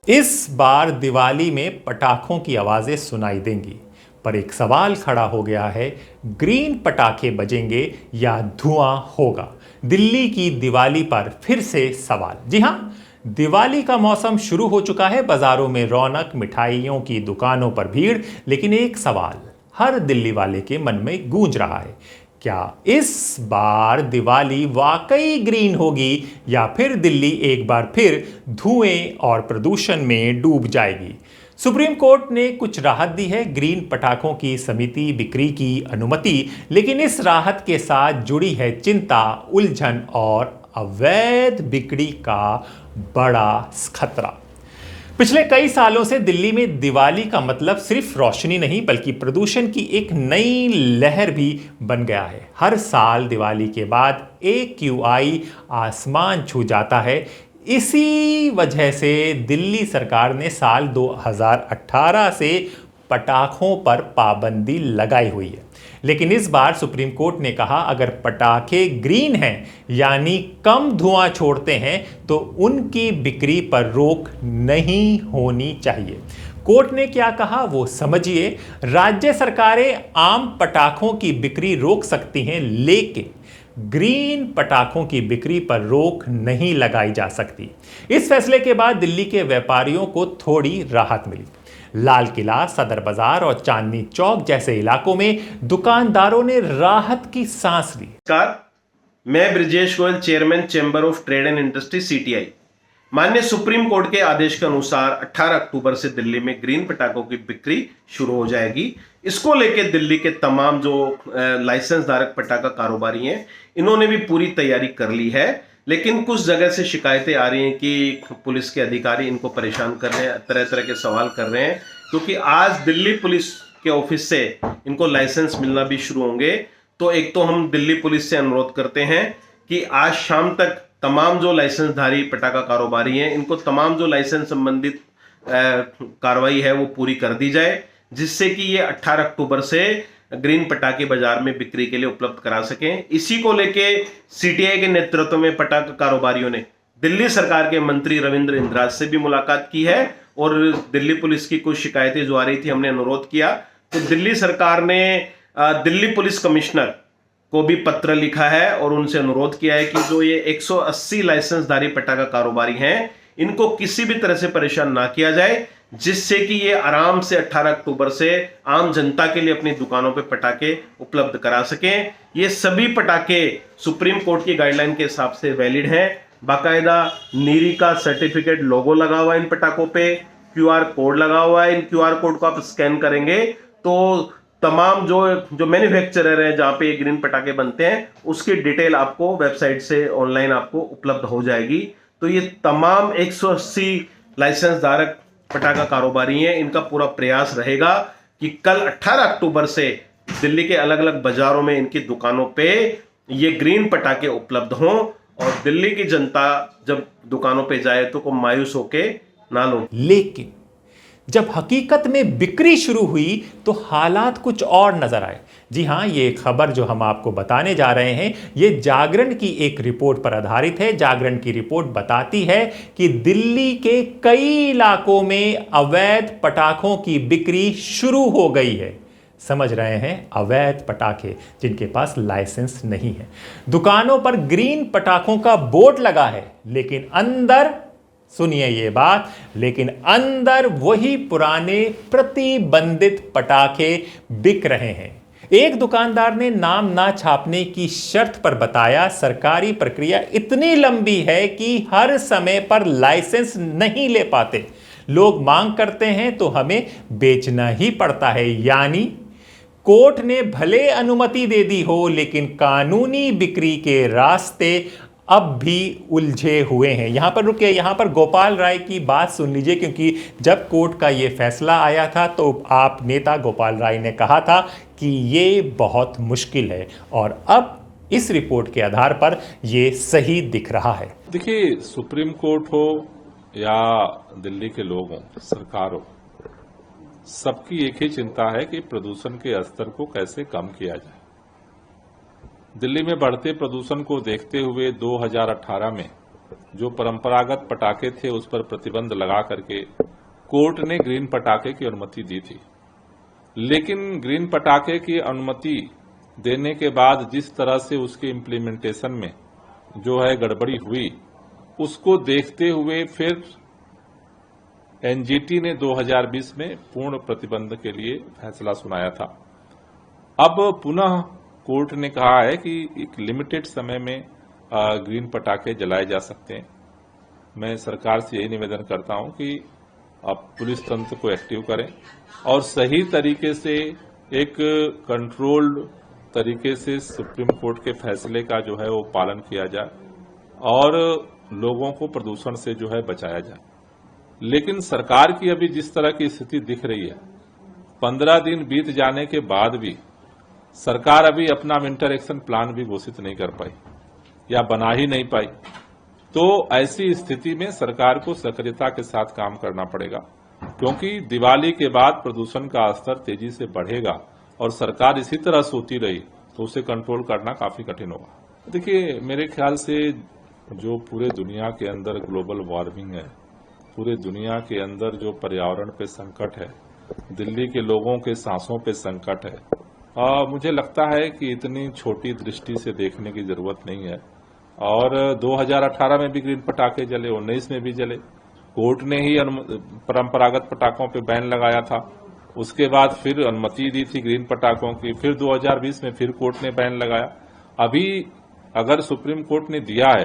इस बार दिवाली में पटाखों की आवाजें सुनाई देंगी, पर एक सवाल खड़ा हो गया है। ग्रीन पटाखे बजेंगे या धुआं होगा? दिल्ली की दिवाली पर फिर से सवाल। जी हां, दिवाली का मौसम शुरू हो चुका है। बाजारों में रौनक, मिठाइयों की दुकानों पर भीड़, लेकिन एक सवाल हर दिल्ली वाले के मन में गूंज रहा है। क्या इस बार दिवाली वाकई ग्रीन होगी या फिर दिल्ली एक बार फिर धुएं और प्रदूषण में डूब जाएगी? सुप्रीम कोर्ट ने कुछ राहत दी है, ग्रीन पटाखों की समिति बिक्री की अनुमति, लेकिन इस राहत के साथ जुड़ी है चिंता, उलझन और अवैध बिक्री का बड़ा खतरा। पिछले कई सालों से दिल्ली में दिवाली का मतलब सिर्फ रोशनी नहीं बल्कि प्रदूषण की एक नई लहर भी बन गया है। हर साल दिवाली के बाद AQI आसमान छू जाता है। इसी वजह से दिल्ली सरकार ने साल 2018 से पटाखों पर पाबंदी लगाई हुई है। लेकिन इस बार सुप्रीम कोर्ट ने कहा, अगर पटाखे ग्रीन हैं यानी कम धुआं छोड़ते हैं तो उनकी बिक्री पर रोक नहीं होनी चाहिए। कोर्ट ने क्या कहा वो समझिए। राज्य सरकारें आम पटाखों की बिक्री रोक सकती हैं, लेकिन ग्रीन पटाखों की बिक्री पर रोक नहीं लगाई जा सकती। इस फैसले के बाद दिल्ली के व्यापारियों को थोड़ी राहत मिली। लाल किला, सदर बाजार और चांदनी चौक जैसे इलाकों में दुकानदारों ने राहत की सांस ली। नमस्कार, मैं Brijesh Goyal, chairman chamber of trade and industry CTI। माननीय सुप्रीम कोर्ट के आदेश के अनुसार 18 अक्टूबर से दिल्ली में ग्रीन पटाखों की बिक्री शुरू हो जाएगी। इसको लेके दिल्ली के तमाम जो लाइसेंस धारक पटाखा कारोबारी हैं, इन्होंने भी पूरी तैयारी कर ली है। लेकिन कुछ जगह से शिकायतें आ रही हैं कि पुलिस के अधिकारी इनको परेशान कर रहे हैं, तरह तरह के सवाल कर रहे हैं, क्योंकि आज दिल्ली पुलिस के ऑफिस से इनको लाइसेंस मिलना भी शुरू होंगे। तो एक तो हम दिल्ली पुलिस से अनुरोध करते हैं कि आज शाम तक तमाम जो लाइसेंसधारी पटाखा कारोबारी हैं, इनको तमाम जो लाइसेंस संबंधित कार्रवाई है वो पूरी कर दी जाए, जिससे कि ये 18 अक्टूबर से ग्रीन पटाखे बाजार में बिक्री के लिए उपलब्ध करा सकें। इसी को लेके CTI के नेतृत्व में पटाखा कारोबारियों ने दिल्ली सरकार के मंत्री रविंद्र इंद्राज से भी मुलाकात की है और दिल्ली पुलिस की कुछ शिकायतें जो आ रही थी, हमने अनुरोध किया। तो दिल्ली सरकार ने दिल्ली पुलिस कमिश्नर को भी पत्र लिखा है और उनसे अनुरोध किया है कि जो ये 180 लाइसेंसधारी पटाखा कारोबारी हैं, इनको किसी भी तरह से परेशान ना किया जाए, जिससे कि ये आराम से 18 अक्टूबर से आम जनता के लिए अपनी दुकानों पे पटाखे उपलब्ध करा सकें। ये सभी पटाखे सुप्रीम कोर्ट की गाइडलाइन के हिसाब से वैलिड हैं। बाकायदा नीरी का सर्टिफिकेट लोगो लगा हुआ है इन पटाखों पे, QR कोड लगा हुआ है। इन QR कोड को आप स्कैन करेंगे तो तमाम जो मैन्युफैक्चरर है जहां पे ये ग्रीन पटाखे बनते हैं, उसकी डिटेल आपको वेबसाइट से ऑनलाइन आपको उपलब्ध हो जाएगी। तो ये तमाम 180 लाइसेंस धारक पटाखा कारोबारी हैं, इनका पूरा प्रयास रहेगा कि कल 18 अक्टूबर से दिल्ली के अलग अलग बाजारों में इनकी दुकानों पे ये ग्रीन पटाखे उपलब्ध हों और दिल्ली की जनता जब दुकानों पे जाए तो को मायूस होके ना लो। लेकिन जब हकीकत में बिक्री शुरू हुई तो हालात कुछ और नजर आए। जी हां, ये खबर जो हम आपको बताने जा रहे हैं, ये जागरण की एक रिपोर्ट पर आधारित है। जागरण की रिपोर्ट बताती है कि दिल्ली के कई इलाकों में अवैध पटाखों की बिक्री शुरू हो गई है। समझ रहे हैं, अवैध पटाखे जिनके पास लाइसेंस नहीं है। दुकानों पर ग्रीन पटाखों का बोर्ड लगा है, लेकिन अंदर, सुनिए ये बात, लेकिन अंदर वही पुराने प्रतिबंधित पटाखे बिक रहे हैं। एक दुकानदार ने नाम ना छापने की शर्त पर बताया, सरकारी प्रक्रिया इतनी लंबी है कि हर समय पर लाइसेंस नहीं ले पाते। लोग मांग करते हैं तो हमें बेचना ही पड़ता है। यानी कोर्ट ने भले अनुमति दे दी हो, लेकिन कानूनी बिक्री के रास्ते अब भी उलझे हुए हैं। यहां पर रुके, यहां पर गोपाल राय की बात सुन लीजिए, क्योंकि जब कोर्ट का यह फैसला आया था तो आप नेता गोपाल राय ने कहा था कि यह बहुत मुश्किल है, और अब इस रिपोर्ट के आधार पर यह सही दिख रहा है। देखिए, सुप्रीम कोर्ट हो या दिल्ली के लोग हों, सरकार हो, सबकी एक ही चिंता है कि प्रदूषण के स्तर को कैसे कम किया जाए। दिल्ली में बढ़ते प्रदूषण को देखते हुए 2018 में जो परंपरागत पटाखे थे उस पर प्रतिबंध लगा करके कोर्ट ने ग्रीन पटाखे की अनुमति दी थी। लेकिन ग्रीन पटाखे की अनुमति देने के बाद जिस तरह से उसके इम्प्लीमेंटेशन में जो है गड़बड़ी हुई, उसको देखते हुए फिर एनजीटी ने 2020 में पूर्ण प्रतिबंध के लिए फैसला सुनाया था। अब पुनः कोर्ट ने कहा है कि एक लिमिटेड समय में ग्रीन पटाखे जलाए जा सकते हैं। मैं सरकार से यही निवेदन करता हूं कि अब पुलिस तंत्र को एक्टिव करें और सही तरीके से एक कंट्रोल्ड तरीके से सुप्रीम कोर्ट के फैसले का जो है वो पालन किया जाए और लोगों को प्रदूषण से जो है बचाया जाए। लेकिन सरकार की अभी जिस तरह की स्थिति दिख रही है, 15 दिन बीत जाने के बाद भी सरकार अभी अपना विंटर एक्शन प्लान भी घोषित नहीं कर पाई या बना ही नहीं पाई। तो ऐसी स्थिति में सरकार को सक्रियता के साथ काम करना पड़ेगा, क्योंकि दिवाली के बाद प्रदूषण का स्तर तेजी से बढ़ेगा और सरकार इसी तरह सोती रही तो उसे कंट्रोल करना काफी कठिन होगा। देखिए, मेरे ख्याल से जो पूरे दुनिया के अंदर ग्लोबल वार्मिंग है, पूरे दुनिया के अंदर जो पर्यावरण पे संकट है, दिल्ली के लोगों के सांसों पे संकट है, मुझे लगता है कि इतनी छोटी दृष्टि से देखने की जरूरत नहीं है। और 2018 में भी ग्रीन पटाखे जले, 19 में भी जले। कोर्ट ने ही परंपरागत पटाखों पे बैन लगाया था, उसके बाद फिर अनुमति दी थी ग्रीन पटाखों की, फिर 2020 में फिर कोर्ट ने बैन लगाया। अभी अगर सुप्रीम कोर्ट ने दिया है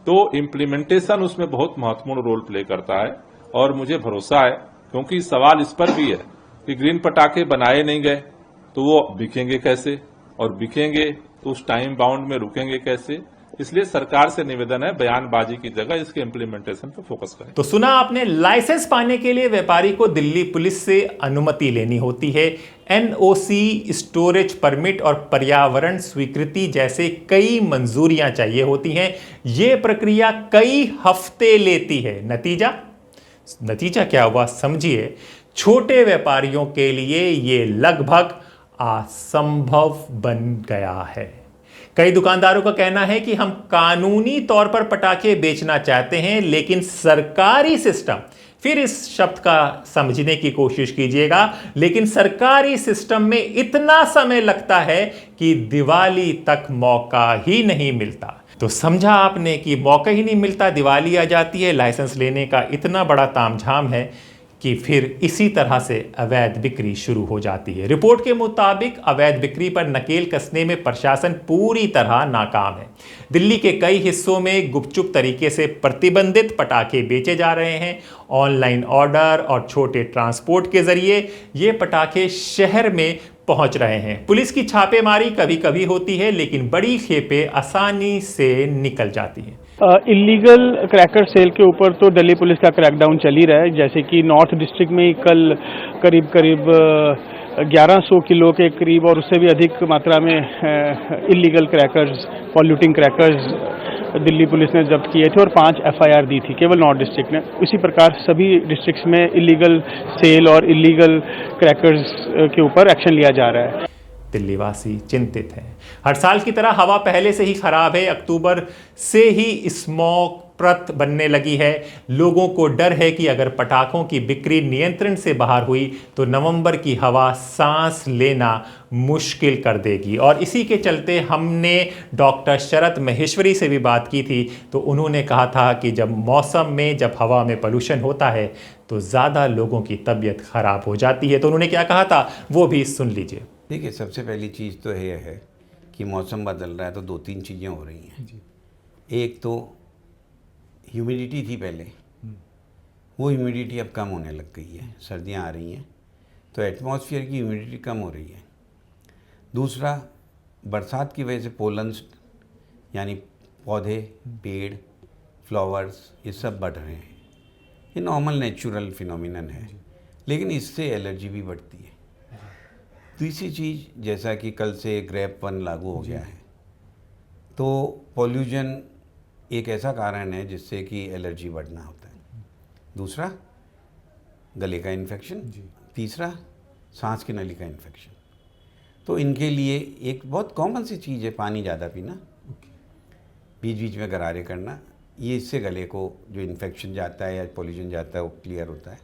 तो इम्प्लीमेंटेशन उसमें बहुत महत्वपूर्ण रोल प्ले करता है। और मुझे भरोसा है, क्योंकि सवाल इस पर भी है कि ग्रीन पटाखे बनाए नहीं गए तो वो बिकेंगे कैसे, और बिकेंगे तो उस टाइम बाउंड में रुकेंगे कैसे। इसलिए सरकार से निवेदन है, बयानबाजी की जगह इसके इम्प्लीमेंटेशन पर फोकस करें। तो सुना आपने, लाइसेंस पाने के लिए व्यापारी को दिल्ली पुलिस से अनुमति लेनी होती है। एनओसी, स्टोरेज परमिट और पर्यावरण स्वीकृति जैसे कई मंजूरियां चाहिए होती हैं। यह प्रक्रिया कई हफ्ते लेती है। नतीजा क्या हुआ समझिए। छोटे व्यापारियों के लिए यह लगभग असंभव बन गया है। कई दुकानदारों का कहना है कि हम कानूनी तौर पर पटाखे बेचना चाहते हैं, लेकिन सरकारी सिस्टम, फिर इस शब्द का समझने की कोशिश कीजिएगा, लेकिन सरकारी सिस्टम में इतना समय लगता है कि दिवाली तक मौका ही नहीं मिलता। तो समझा आपने कि मौका ही नहीं मिलता, दिवाली आ जाती है, लाइसेंस लेने का इतना बड़ा तामझाम है कि फिर इसी तरह से अवैध बिक्री शुरू हो जाती है। रिपोर्ट के मुताबिक अवैध बिक्री पर नकेल कसने में प्रशासन पूरी तरह नाकाम है। दिल्ली के कई हिस्सों में गुपचुप तरीके से प्रतिबंधित पटाखे बेचे जा रहे हैं। ऑनलाइन ऑर्डर और छोटे ट्रांसपोर्ट के जरिए ये पटाखे शहर में पहुंच रहे हैं। पुलिस की छापेमारी कभी कभी होती है, लेकिन बड़ी खेपें आसानी से निकल जाती हैं। इलीगल क्रैकर सेल के ऊपर तो दिल्ली पुलिस का क्रैकडाउन चल ही रहा है। जैसे कि नॉर्थ डिस्ट्रिक्ट में कल करीब 1100 किलो के करीब और उससे भी अधिक मात्रा में illegal crackers, polluting crackers Delhi police ने जब्त किए थे और 5 FIR दी थी केवल नॉर्थ डिस्ट्रिक्ट ने। उसी प्रकार सभी डिस्ट्रिक्ट्स में इलीगल सेल और इलीगल क्रैकर्स के ऊपर एक्शन लिया जा रहा है। दिल्लीवासी चिंतित हैं। हर साल की तरह हवा पहले से ही खराब है। अक्टूबर से ही स्मॉग प्रत बनने लगी है। लोगों को डर है कि अगर पटाखों की बिक्री नियंत्रण से बाहर हुई तो नवंबर की हवा सांस लेना मुश्किल कर देगी। और इसी के चलते हमने डॉक्टर शरत महेश्वरी से भी बात की थी, तो उन्होंने कहा था कि जब हवा में पोल्यूशन होता है तो ज़्यादा लोगों की तबीयत खराब हो जाती है। तो उन्होंने क्या कहा था वो भी सुन लीजिए। देखिए, सबसे पहली चीज़ तो यह है कि मौसम बदल रहा है तो 2-3 चीज़ें हो रही हैं। एक तो ह्यूमिडिटी थी पहले, वो ह्यूमिडिटी अब कम होने लग गई है। सर्दियां आ रही हैं तो एटमॉस्फेयर की ह्यूमिडिटी कम हो रही है। दूसरा, बरसात की वजह से पोलन्स यानी पौधे, पेड़, फ्लावर्स, ये सब बढ़ रहे हैं। ये नॉर्मल नेचुरल फिनोमिनन है, लेकिन इससे एलर्जी भी बढ़ती है। तीसरी चीज़, जैसा कि कल से ग्रेप 1 लागू हो गया है, तो पॉल्यूशन एक ऐसा कारण है जिससे कि एलर्जी बढ़ना होता है। दूसरा, गले का इन्फेक्शन। तीसरा, सांस की नली का इन्फेक्शन। तो इनके लिए एक बहुत कॉमन सी चीज़ है पानी ज़्यादा पीना, बीच बीच में गरारे करना। ये इससे गले को जो इन्फेक्शन जाता है या पॉल्यूशन जाता है वो क्लियर होता है।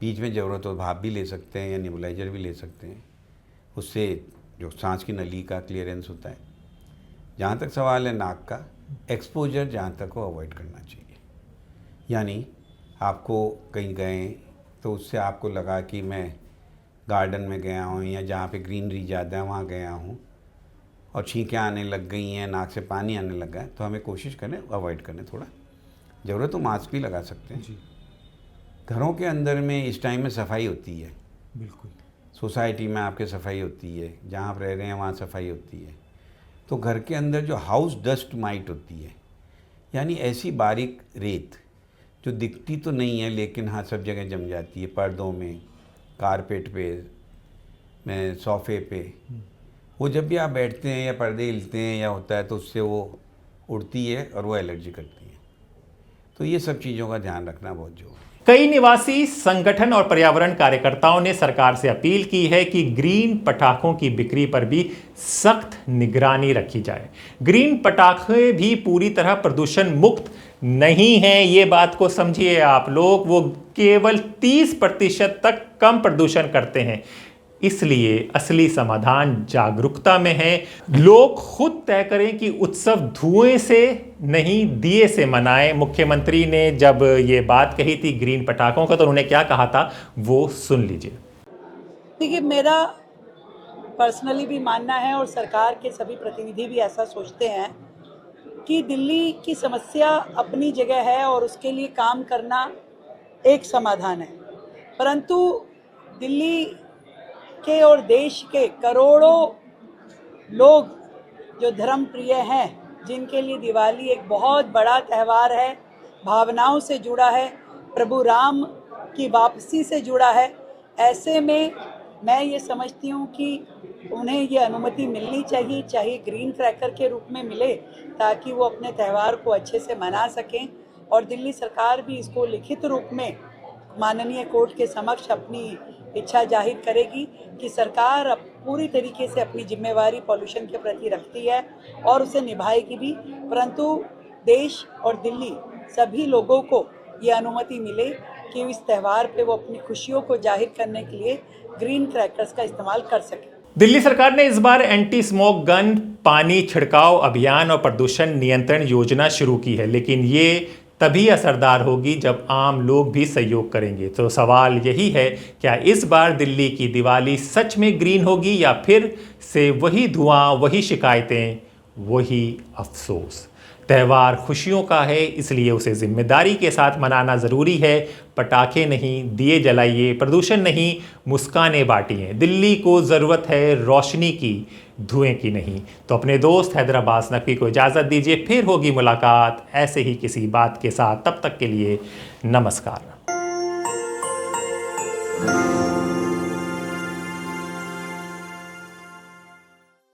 बीच में ज़रूरत हो भाप भी ले सकते हैं या नेबुलाइजर भी ले सकते हैं, उससे जो सांस की नली का क्लियरेंस होता है। जहाँ तक सवाल है नाक का, एक्सपोजर जहाँ तक हो अवॉइड करना चाहिए। यानी आपको कहीं गए तो उससे आपको लगा कि मैं गार्डन में गया हूँ या जहाँ पे ग्रीनरी ज़्यादा है वहाँ गया हूँ और छींकें आने लग गई हैं, नाक से पानी आने लगा है, तो हमें कोशिश करें अवॉइड करें। थोड़ा ज़रूरत तो मास्क भी लगा सकते हैं जी। घरों के अंदर में इस टाइम में सफाई होती है, बिल्कुल। सोसाइटी में आपके सफाई होती है, जहाँ आप रह रहे हैं वहाँ सफाई होती है। तो घर के अंदर जो हाउस डस्ट माइट होती है, यानी ऐसी बारीक रेत जो दिखती तो नहीं है लेकिन हाँ सब जगह जम जाती है, पर्दों में, कारपेट पे, में सोफ़े पे, वो जब भी आप बैठते हैं या पर्दे हिलते हैं या होता है तो उससे वो उड़ती है और वो एलर्जी करती है। तो ये सब चीज़ों का ध्यान रखना बहुत जरूरी है। कई निवासी संगठन और पर्यावरण कार्यकर्ताओं ने सरकार से अपील की है कि ग्रीन पटाखों की बिक्री पर भी सख्त निगरानी रखी जाए। ग्रीन पटाखे भी पूरी तरह प्रदूषण मुक्त नहीं हैं, ये बात को समझिए आप लोग। वो केवल 30% तक कम प्रदूषण करते हैं। इसलिए असली समाधान जागरूकता में है। लोग खुद तय करें कि उत्सव धुएं से नहीं दिए से मनाएं। मुख्यमंत्री ने जब ये बात कही थी ग्रीन पटाखों का, तो उन्होंने क्या कहा था वो सुन लीजिए। देखिए, मेरा पर्सनली भी मानना है और सरकार के सभी प्रतिनिधि भी ऐसा सोचते हैं कि दिल्ली की समस्या अपनी जगह है और उसके लिए काम करना एक समाधान है, परंतु दिल्ली के और देश के करोड़ों लोग जो धर्म प्रिय हैं, जिनके लिए दिवाली एक बहुत बड़ा त्यौहार है, भावनाओं से जुड़ा है, प्रभु राम की वापसी से जुड़ा है, ऐसे में मैं ये समझती हूँ कि उन्हें ये अनुमति मिलनी चाहिए, चाहे ग्रीन क्रैकर के रूप में मिले, ताकि वो अपने त्यौहार को अच्छे से मना सकें। और दिल्ली सरकार भी इसको लिखित रूप में माननीय कोर्ट के समक्ष अपनी इच्छा जाहिर करेगी कि सरकार अब पूरी तरीके से अपनी जिम्मेवारी पॉल्यूशन के प्रति रखती है और उसे निभाएगी भी, परंतु देश और दिल्ली सभी लोगों को ये अनुमति मिले कि इस त्यौहार पे वो अपनी खुशियों को जाहिर करने के लिए ग्रीन क्रैकर्स का इस्तेमाल कर सके। दिल्ली सरकार ने इस बार एंटी स्मोक गन, पानी छिड़काव अभियान और प्रदूषण नियंत्रण योजना शुरू की है, लेकिन ये तभी असरदार होगी जब आम लोग भी सहयोग करेंगे। तो सवाल यही है, क्या इस बार दिल्ली की दिवाली सच में ग्रीन होगी या फिर से वही धुआं, वही शिकायतें, वही अफसोस। त्यौहार खुशियों का है, इसलिए उसे जिम्मेदारी के साथ मनाना ज़रूरी है। पटाखे नहीं, दिए जलाइए, प्रदूषण नहीं, मुस्कानें बांटिए। दिल्ली को ज़रूरत है रोशनी की, धुएं की नहीं। तो अपने दोस्त हैदराबाद नकवी को इजाज़त दीजिए, फिर होगी मुलाकात ऐसे ही किसी बात के साथ। तब तक के लिए नमस्कार।